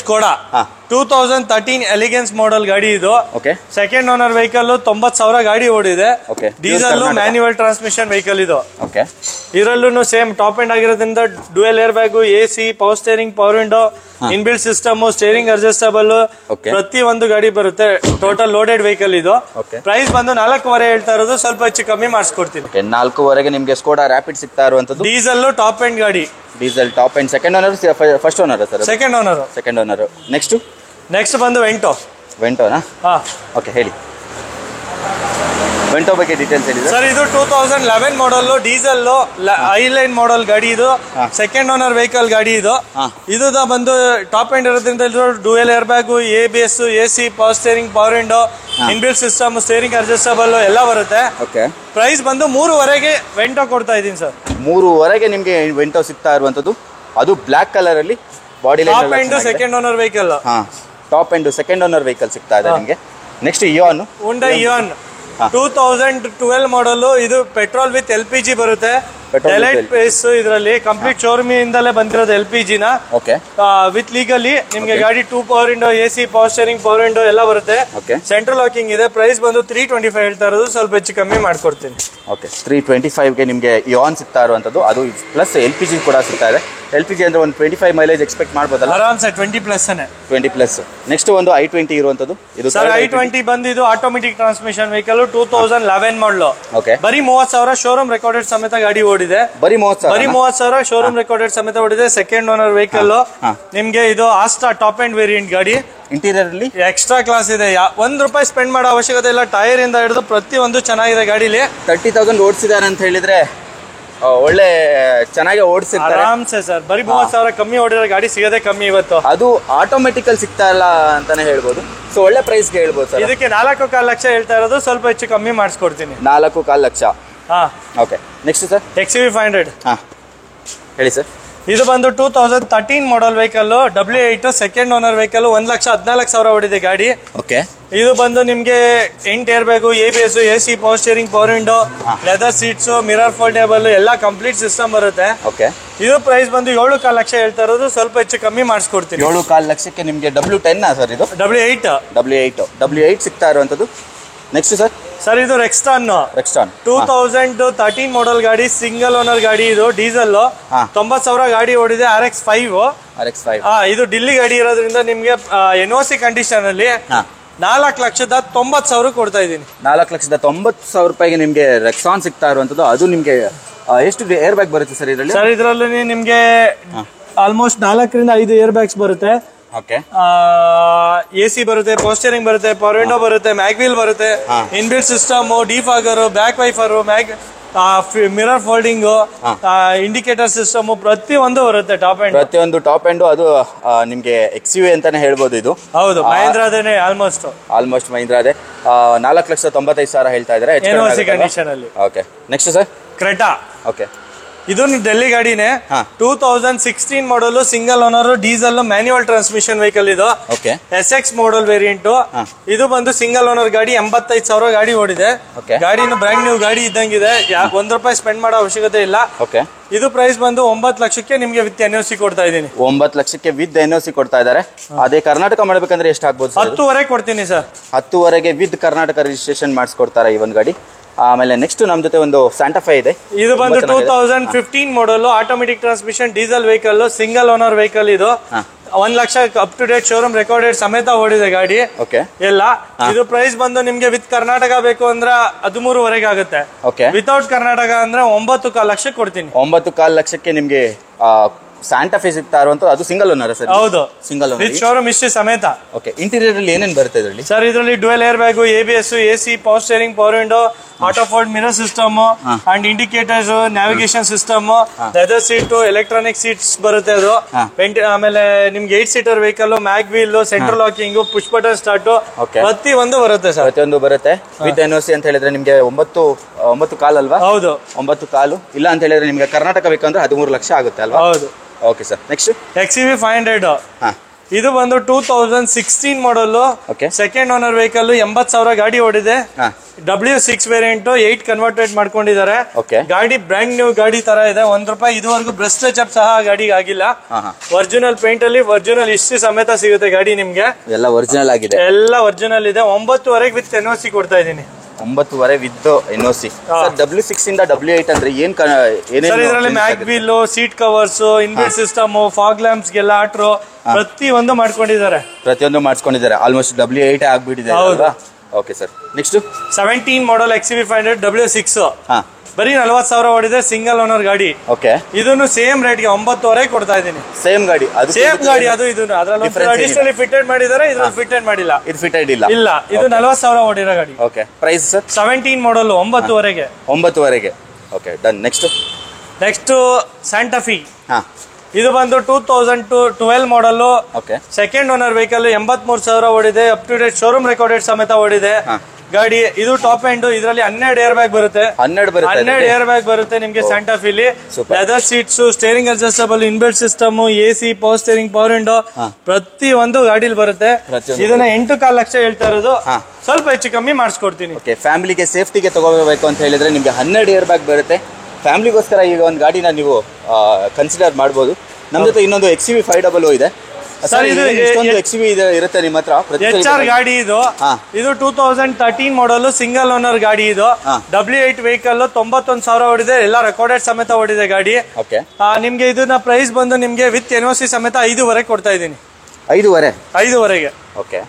Skoda. 2013 elegance model ಗಾಡಿ ಇದು. ಓಕೆ. ಸೆಕೆಂಡ್ ಓನರ್ ವೆಹಿಕಲ್ 90,000 ಗಾಡಿ ಓಡಿದೆ. Okay. Diesel manual transmission vehicle ಇದು. ಓಕೆ. ಇದರಲ್ಲೂ ಸೇಮ್ ಟಾಪ್ ಎಂಡ್ ಆಗಿರೋದ್ರಿಂದ dual air bag, AC, power steering, power window, inbuilt system, steering adjustable, ಪ್ರತಿ ಒಂದು ಗಾಡಿ ಬರುತ್ತೆ. ಟೋಟಲ್ ಲೋಡೆಡ್ ವೆಹಿಕಲ್ ಇದು. ಪ್ರೈಸ್ ಬಂದು 4.5 ಹೇಳ್ತಾ ಇರೋದು, ಸ್ವಲ್ಪ ಹೆಚ್ಚು ಕಮ್ಮಿ ಮಾಡಿಸ್ಕೊಡ್ತೀನಿ. 4.5ಗೆ ನಿಮಗೆ ಸ್ಕೋಡಾ ರ್ಯಾಪಿಡ್ ಸಿಗ್ತಾ ಇರುವಂತದ್ದು. ಡೀಸೆಲ್ ಟಾಪ್ ಎಂಡ್ ಗಾಡಿ. Diesel top end. Second owner, first owner sir? Second owner. Next ಬಂದು ವೆಂಟೋನಾ? ಓಕೆ, ಹೇಳಿ ವೆಂಟೋ ಬಗ್ಗೆ ಡೀಟೇಲ್ಸ್ ಹೇಳಿ ಸರ್. ಇದು 2011 ಮಾಡಲ್ ಡೀಸೆಲ್ ಐಲೈನ್ ಮಾಡಲ್ ಗಾಡಿ ಇದು. ಸೆಕೆಂಡ್ ಓನರ್ ವೆಹಿಕಲ್ ಗಾಡಿ ಇದು. ಇದು ಬಂದು ಟಾಪ್ ಎಂಡ್ ಇರೋದ್ರಿಂದ dual air bag, ABS, AC, power steering, power window, inbuilt system, steering adjustable ಎಲ್ಲ ಬರುತ್ತೆ. ಓಕೆ. ಪ್ರೈಸ್ ಬಂದು 3.5ಗೆ ವೆಂಟೋ ಕೊಡ್ತಾ ಇದೀನಿ ಸರ್. 3.5ಗೆ ನಿಮಗೆ ವೆಂಟೋ ಸಿಗ್ತಾ ಇರುವಂತದ್ದು. ಅದು ಬ್ಲಾಕ್ ಕಲರ್ ಅಲ್ಲಿ body line. Top end second owner vehicle. Top end second owner vehicle ಸಿಗ್ತಾ ಇದೆ ನಿಮಗೆ. Next Ian. ಹುಂಡೈ ಇಯಾನ್ 2012 ಮಾಡಲ್. ಇದು ಪೆಟ್ರೋಲ್ ವಿತ್ LPG ಬರುತ್ತೆ. ಡೆಲೈಟ್ ಪೇಸ್ ಇದರಲ್ಲಿ ಕಂಪ್ಲೀಟ್ ಶೋರೂಮ್ ಇಂದಲೇ ಬಂದಿರೋದು LPG ನ. ಓಕೆ. ವಿತ್ ಲೀಗಲಿ ನಿಮಗೆ ಗಾಡಿ 2 power window, AC, power steering, power window ಎಲ್ಲ ಬರುತ್ತೆ. ಸೆಂಟ್ರಲ್ ಲಾಕಿಂಗ್ ಇದೆ. ಪ್ರೈಸ್ ಬಂದು 325 ಹೇಳ್ತಾ ಇರೋದು, ಸ್ವಲ್ಪ ಹೆಚ್ಚು ಕಮ್ಮಿ ಮಾಡ್ಕೊಡ್ತೀನಿ. ಓಕೆ. 325ಗೆ ನಿಮಗೆ ಇಯಾನ್ ಸಿಗ್ತಾ ಇರುವಂತದ್ದು. ಅದು ಪ್ಲಸ್ LPG ಕೂಡ ಸಿಗ್ತಾ ಇದೆ. LPG ಅಂದ್ರೆ ಒಂದು 25 ಮೈಲೇಜ್ ಎಕ್ಸ್ಪೆಕ್ಟ್ ಮಾಡಬಹುದಲ್ಲ? ಆರಾಮ್ಸೆ 20+. ನೆಕ್ಸ್ಟ್ ಒಂದು i20 ಇರುವಂತದ್ದು. ಇದು ಸರ್ i20 ಬಂದು ಇದು ಆಟೋಮೆಟಿಕ್ ಟ್ರಾನ್ಸ್ಮಿಷನ್ ವೆಹಿಕಲ್ 2011 ಮಾಡಲು. ಓಕೆ. ಬರೀ 30,000 ಶೋರೂಮ್ ರೆಕಾರ್ಡೆಡ್ ಸಮೇತ ಗಾಡಿ ಓಡಿದೆ. ಬರೀ 30,000 ಶೋರೂಮ್ ರೆಕಾರ್ಡೆಡ್ ಸಮೇತ ಓಡಿದೆ. Second owner vehicle. ನಿಮ್ಗೆ ಇದು ಆಸ್ಟಾ ಟಾಪ್ ಎಂಡ್ ವೇರಿಯಂಟ್ ಗಾಡಿ. ಇಂಟೀರಿಯರ್ ಅಲ್ಲಿ ಎಕ್ಸ್ಟ್ರಾ ಕ್ಲಾಸ್ ಇದೆ. ₹1 ಸ್ಪೆಂಡ್ ಮಾಡೋ ಅವಶ್ಯಕತೆ ಇಲ್ಲ. ಟೈರ್ ಇಂದ ಹಿಡಿದು ಪ್ರತಿ ಒಂದು ಚೆನ್ನಾಗಿದೆ ಗಾಡಿಲಿ. 30,000 ಓಡಿಸಿದಾರೆ ಅಂತ ಹೇಳಿದ್ರೆ ಒಳ್ಳೆ ಚೆನ್ನಾಗಿ ಓಡಿಸಿರ್ತಾರೆ ಆರಾಮ್ಸೆ ಸರ್. ಬರೀ 30,000 ಕಮ್ಮಿ ಓಡಿರೋ ಗಾಡಿ ಸಿಗೋದೇ ಕಮ್ಮಿ ಇವತ್ತು. ಅದು ಆಟೋಮೆಟಿಕಲ್ ಸಿಗ್ತಾ ಇಲ್ಲ ಅಂತಾನೆ ಹೇಳ್ಬೋದು. ಸೊ ಒಳ್ಳೆ ಪ್ರೈಸ್ಗೆ ಹೇಳ್ಬೋದು ಸರ್. ಇದಕ್ಕೆ 4.25 ಲಕ್ಷ ಹೇಳ್ತಾ ಇರೋದು, ಸ್ವಲ್ಪ ಹೆಚ್ಚು ಕಮ್ಮಿ ಮಾಡಿಸ್ಕೊಡ್ತೀನಿ. 4.25 lakh. Okay. Next sir XUV 500. ಹೇಳಿ ಸರ್. ಇದು ಬಂದು 2013 ಮಾಡಲ್ vehicle, W8 second owner vehicle. 1,14,000 ಓಡಿದೆ ಗಾಡಿ. ಓಕೆ. ಇದು ಬಂದು ನಿಮ್ಗೆ 8 air bag, ABS, AC, power steering, power window, leather seats, mirror foldable ಎಲ್ಲ ಕಂಪ್ಲೀಟ್ ಸಿಸ್ಟಮ್ ಬರುತ್ತೆ. ಓಕೆ. ಇದು ಪ್ರೈಸ್ ಬಂದು 7.25 ಲಕ್ಷ ಹೇಳ್ತಾ ಇರೋದು, ಸ್ವಲ್ಪ ಹೆಚ್ಚು ಕಮ್ಮಿ ಮಾಡಿಸ್ಕೊಡ್ತೀನಿ. 7.25 ಲಕ್ಷಕ್ಕೆ ನಿಮಗೆ W10 ಸರ್? ಇದು W8 ಸಿಗ್ತಾ ಇರುವಂತದ್ದು. ನೆಕ್ಸ್ಟ್ ಸರ್ ಇದು ರೆಕ್ಸ್ಟಾನ್ 2013 ಮಾಡಲ್ ಗಾಡಿ, ಸಿಂಗಲ್ ಓನರ್ ಗಾಡಿ. ಇದು ಡೀಸೆಲ್ 90,000 ಗಾಡಿ ಓಡಿದೆ. RX5. ಇದು ಡಿಲ್ಲಿ ಗಾಡಿ ಇರೋದ್ರಿಂದ ನಿಮ್ಗೆ NOC ಕಂಡೀಷನ್ ಅಲ್ಲಿ 4,90,000 ಕೊಡ್ತಾ ಇದೀನಿ. 4,90,000 ರೂಪಾಯಿಗೆ ನಿಮ್ಗೆ ರೆಕ್ಸಾನ್ ಸಿಗ್ತಾ ಇರುವಂತದ್ದು. ಅದು ನಿಮ್ಗೆ ಎಷ್ಟು ಏರ್ ಬ್ಯಾಗ್ ಬರುತ್ತೆ ಸರ್ ಇದರಲ್ಲಿ? ಸರ್ ಇದರಲ್ಲಿ ನಿಮ್ಗೆ ಆಲ್ಮೋಸ್ಟ್ 4 ರಿಂದ 5 ಏರ್ ಬ್ಯಾಗ್ಸ್ ಬರುತ್ತೆ. ಓಕೆ. AC ಬರುತ್ತೆ, ಪವರ್ ಸ್ಟೇರಿಂಗ್ ಬರುತ್ತೆ, ಪವರ್ ವಿಂಡೋ ಬರುತ್ತೆ, ಮ್ಯಾಗ್ವೀಲ್ ಬರುತ್ತೆ, inbuilt system, defogger, back wiper, mirror folding, indicator system ಪ್ರತಿ ಒಂದು ಬರುತ್ತೆ. ಪ್ರತಿಯೊಂದು ಟಾಪ್ ಎಂಡ್. ಅದು ನಿಮ್ಗೆ XUV ಅಂತಾನೆ ಹೇಳ್ಬೋದು. ಇದು ಹೌದು, ಮಹೇಂದ್ರದೇನೆ ಆಲ್ಮೋಸ್ಟ್ ಮಹೀಂದ್ರಾದೆ. 4,95,000 ಹೇಳ್ತಾ ಇದ್ದಾರೆ NOC ಕಂಡೀಷನ್ ಅಲ್ಲಿ. Okay. Next sir Creta. Okay. ಇದು ಡೆಲ್ಲಿ ಗಾಡಿನೇ. 2016 model, single owner, diesel, manual transmission vehicle. ಇದು SX ಮಾಡಲ್ ವೇರಿಯಂಟ್. ಇದು ಬಂದು ಸಿಂಗಲ್ ಓನರ್ ಗಾಡಿ. 85,000 ಗಾಡಿ ಓಡಿದೆ. ಗಾಡಿನ ಬ್ರ್ಯಾಂಡ್ ನ್ಯೂ ಗಾಡಿ ಇದ್ದಂಗಿದೆ. ₹1 ಸ್ಪೆಂಡ್ ಮಾಡೋ ಅವಶ್ಯಕತೆ ಇಲ್ಲ. ಇದು ಪ್ರೈಸ್ ಬಂದು 9 ಲಕ್ಷಕ್ಕೆ ನಿಮ್ಗೆ ವಿತ್ NOC ಕೊಡ್ತಾ ಇದೀನಿ. 9 ಲಕ್ಷಕ್ಕೆ ವಿತ್ NOC ಕೊಡ್ತಾ ಇದ್ದಾರೆ. ಅದೇ ಕರ್ನಾಟಕ ಮಾಡ್ಬೇಕಂದ್ರೆ ಎಷ್ಟು ಆಗ್ಬೋದು? 10.5 ಕೊಡ್ತೀನಿ ಸರ್. 10.5ಗೆ ವಿತ್ ಕರ್ನಾಟಕ ರಿಜಿಸ್ಟ್ರೇಷನ್ ಮಾಡಿಸ್ಕೊಡ್ತಾರೆ ಈ ಒಂದು ಗಾಡಿ. ಆಮೇಲೆ ನೆಕ್ಸ್ಟ್ ನಮ್ ಜೊತೆ ಒಂದು ಸ್ಯಾಂಟಾ ಫೈ ಇದೆ. ಇದು ಬಂದು 2015 model, automatic transmission, diesel vehicle, single owner vehicle. ಇದು 1 lakh up to date showroom recorded ಸಮೇತ ಓಡಿದೆ ಗಾಡಿ ಎಲ್ಲ. ಇದು ಪ್ರೈಸ್ ಬಂದು ನಿಮ್ಗೆ ವಿತ್ ಕರ್ನಾಟಕ ಬೇಕು ಅಂದ್ರೆ 13.5 ಆಗುತ್ತೆ. ವಿತೌಟ್ ಕರ್ನಾಟಕ ಅಂದ್ರೆ 9.25 ಲಕ್ಷ ಕೊಡ್ತೀನಿ. 9.25 ಲಕ್ಷಕ್ಕೆ ನಿಮ್ಗೆ ಸ್ಯಾಂಟಾ ಫೇ ಸಿಗ್ತಾ ಇರುವಂತದ್ದು. ಅದು ಸಿಂಗಲ್ ಓನರ್ ಸರ್? ಹೌದು, ಸಿಂಗಲ್ ಓನರ್, ಶೋರೂಮ್ ಹಿಸ್ಟ್ರಿ ಸಮೇತ. ಓಕೆ. ಇಂಟೀರಿಯರ್ ಅಲ್ಲಿ ಏನೇನು ಬರುತ್ತೆ ಇದರಲ್ಲಿ ಸರ್? ಇದರಲ್ಲಿ dual air bag, ABS, AC, power steering, power window, auto fold mirror system and indicators, navigation system, leather seat, electronic seats ಬರುತ್ತೆ. ಅದು ಆಮೇಲೆ ನಿಮ್ಗೆ 8 seater vehicle, mag wheel, central locking, push button start ಪ್ರತಿ ಒಂದು ಬರುತ್ತೆ sir. ಪ್ರತಿಯೊಂದು ಬರುತ್ತೆ with NOC ಅಂತ ಹೇಳಿದ್ರೆ ನಿಮ್ಗೆ 9.25 ಅಲ್ವಾ? ಹೌದು, 9.25. ಇಲ್ಲ ಅಂತ ಹೇಳಿದ್ರೆ ನಿಮ್ಗೆ ಕರ್ನಾಟಕ ಬೇಕಂದ್ರೆ 13 ಲಕ್ಷ ಆಗುತ್ತೆ ಅಲ್ವಾ? ಹೌದು. Okay sir. Next XUV 500. ಇದು ಬಂದು 2016 ಮಾಡಲ್, ಸೆಕೆಂಡ್ ಓನರ್ ವೆಹಿಕಲ್, 80,000 ಗಾಡಿ ಓಡಿದೆ. W6 ವೇರಿಯಂಟ್ 8 ಕನ್ವರ್ಟೆಡ್ ಮಾಡ್ಕೊಂಡಿದ್ದಾರೆ. Okay. ಗಾಡಿ ಬ್ರ್ಯಾಂಡ್ ನ್ಯೂ ಗಾಡಿ ತರ ಇದೆ. ₹1 ಇದುವರೆಗೂ ಬ್ರಷ್ ಟಚ್ ಅಪ್ ಸಹ ಗಾಡಿಗೆ ಆಗಿಲ್ಲ. ಒರಿಜಿನಲ್ ಪೇಂಟ್ ಅಲ್ಲಿ ಒರಿಜಿನಲ್ ಹಿಸ್ಟ್ರಿ ಸಮೇತ ಸಿಗುತ್ತೆ ಗಾಡಿ ನಿಮ್ಗೆ. ಎಲ್ಲ ಒರಿಜಿನಲ್ ಆಗಿದೆ, ಎಲ್ಲ ಒರಿಜಿನಲ್ ಇದೆ. 9,500 ವಿತ್ NOC ಕೊಡ್ತಾ ಇದೀನಿ. 9,500 ವಿತ್ NOC. W6 ಇಂದ W8 ಅಂದ್ರೆ ಸರ್ ಇದರಲ್ಲಿ mag wheel, seat covers, inbuilt system, fog lamps ಗೆಲ್ಲ ಆಟ್ರೋ ಪ್ರತಿಯೊಂದು ಮಾಡ್ಕೊಂಡಿದ್ದಾರೆ. ಆಲ್ಮೋಸ್ಟ್ W8 ಆಗ್ಬಿಟ್ಟಿದೆ ಅಲ್ವಾ? Okay sir. ನೆಕ್ಸ್ಟ್ 17 ಮಾಡಲ್ XUV 500 W6 ಬರೀ 40,000 ಓಡಿದೆ. ಸಿಂಗಲ್ ಓನರ್ ಗಾಡಿ. ಓಕೆ. ಇದನ್ನು ಸೇಮ್ ರೇಟ್ ಗೆ 9,500 ಕೊಡ್ತಾ ಇದ್ದೀನಿ. ಸೇಮ್ ಗಾಡಿ, ಅದು ಸೇಮ್ ಗಾಡಿ, ಅದು ಇದು ಅದರಲ್ಲಿ ಅಡಿಷನಲಿ ಫಿಟೆಡ್ ಮಾಡಿದ್ದಾರೆ, ಇದ್ರಲ್ಲಿ ಫಿಟೆಡ್ ಮಾಡಿಲ್ಲ. ಇದು ಫಿಟೆಡ್ ಇಲ್ಲ. ಇದು 40,000 ಓಡಿರೋ ಗಾಡಿ. ಓಕೆ. Price sir? 17 ಮಾಡಲ್ 9,500ಗೆ. 9,500ಗೆ. Okay, done. Next Santa Fe. ಇದು ಬಂದು 2012 ಮಾಡಲ್. Second owner vehicle. 83,000 ಓಡಿದೆ. Up to date showroom recorded ಸಮೇತ ಓಡಿದೆ ಗಾಡಿ. ಇದು ಟಾಪ್ ಎಂಡ್. ಇದರಲ್ಲಿ 12 ಏರ್ ಬ್ಯಾಗ್ ಬರುತ್ತೆ. 12 ಏರ್ ಬ್ಯಾಗ್ ಬರುತ್ತೆ ನಿಮ್ಗೆ ಸ್ಯಾಂಟಾಫಿಲಿ. Leather seats, steering adjustable, inbuilt system, AC, power steering, power window ಪ್ರತಿ ಒಂದು ಗಾಡಿಲಿ ಬರುತ್ತೆ. ಇದನ್ನ 8.5 ಲಕ್ಷ ಹೇಳ್ತಾ ಇರೋದು. ಸ್ವಲ್ಪ ಹೆಚ್ಚು ಕಮ್ಮಿ ಮಾಡಿಸ್ಕೊಡ್ತೀನಿ. ಫ್ಯಾಮಿಲಿಗೆ ಸೇಫ್ಟಿಗೆ ತಗೋಬೇಕು ಅಂತ ಹೇಳಿದ್ರೆ ನಿಮ್ಗೆ 12 ಏರ್ ಬ್ಯಾಗ್ ಬರುತ್ತೆ. ಫ್ಯಾಮಿಲಿಗೋಸ್ಕರ ಈಗ ಒಂದು ಗಾಡಿನ ನೀವು ಕನ್ಸಿಡರ್ ಮಾಡ್ಬೋದು. ನಮ್ಮ ಜೊತೆ ಇನ್ನೊಂದು XUV 500 ಇದೆ ಸರ್. ಇಷ್ಟೊಂದು XUV ಇರುತ್ತೆ ನಿಮ್ಮ ಹತ್ರ? HR ಗಾಡಿ ಇದು. ಇದು 2013 ಮಾಡಲ್, ಸಿಂಗಲ್ ಓನರ್ ಗಾಡಿ. ಇದು W8 ವೆಹಿಕಲ್. 91,000 ಓಡಿದೆ. ಎಲ್ಲ ರೆಕಾರ್ಡೆಡ್ ಸಮೇತ ಓಡಿದೆ ಗಾಡಿ. ನಿಮ್ಗೆ ಇದನ್ನ ಪ್ರೈಸ್ ಬಂದು ನಿಮ್ಗೆ ವಿತ್ NOC ಸಮೇತ 5,500 ಕೊಡ್ತಾ ಇದ್ದೀನಿ. 5,500ಗೆ. ಓಕೆ,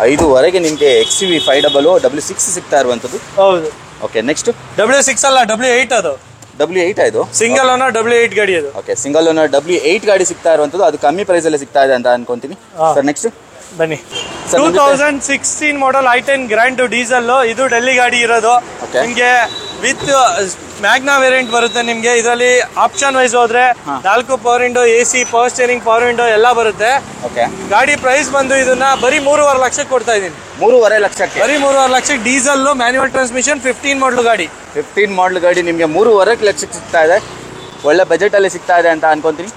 5,500ಗೆ ನಿಮ್ಗೆ XUV 500 W6 ಸಿಗ್ತಾ ಇರುವಂತದ್ದು. ಹೌದು. ಓಕೆ. ನೆಕ್ಸ್ಟ್ W6 ಅಲ್ಲ, W8 ಅದು. W8 ಇದು ಸಿಂಗಲ್ ಓನರ್ W8 ಗಾಡಿ ಅದು. ಓಕೆ, ಸಿಂಗಲ್ ಓನರ್ W8 ಗಾಡಿ ಸಿಗ್ತಾ ಇರುವಂತದ್ದು. ಅದು ಕಮ್ಮಿ ಪ್ರೈಸ್ ಅಲ್ಲಿ ಸಿಗ್ತಾ ಇದೆ ಅಂತ ಅನ್ಕೊಂತೀನಿ ಸರ್. ನೆಕ್ಸ್ಟ್ ಬನ್ನಿ. 2016 ಮಾಡಲ್ i10 ಗ್ರ್ಯಾಂಡ್ ಡೀಸೆಲ್. ಇದು ಡೆಲ್ಲಿ ಗಾಡಿ ಇರೋದು. ನಿಮ್ಗೆ ವಿತ್ ಮ್ಯಾಗ್ನಾ ವೇರಿಯಂಟ್ ಬರುತ್ತೆ ನಿಮ್ಗೆ. ಇದರಲ್ಲಿ ಆಪ್ಷನ್ ವೈಸ್ ಹೋದ್ರೆ 4 power window, AC, power steering, power window ಎಲ್ಲ ಬರುತ್ತೆ. ಗಾಡಿ ಪ್ರೈಸ್ ಬಂದು ಇದನ್ನ ಬರೀ 3.5 ಲಕ್ಷಕ್ಕೆ ಕೊಡ್ತಾ ಇದೀನಿ. 3.5 ಲಕ್ಷಕ್ಕೆ? ಬರೀ 3.5 ಲಕ್ಷಕ್ಕೆ. ಡೀಸೆಲ್, ಮ್ಯಾನ್ಯುವಲ್ ಟ್ರಾನ್ಸ್ಮಿಷನ್, 15 ಮಾಡಲ್ ಗಾಡಿ. 15 ಮಾಡಲ್ ಗಾಡಿ ನಿಮ್ಗೆ 3.5 ಲಕ್ಷಕ್ಕೆ ಸಿಗ್ತಾ ಇದೆ. ಒಳ್ಳೆ ಬಜೆಟ್ ಅಲ್ಲಿ ಸಿಗ್ತಾ ಇದೆ ಅಂತ ಅನ್ಕೊಂತೀನಿ.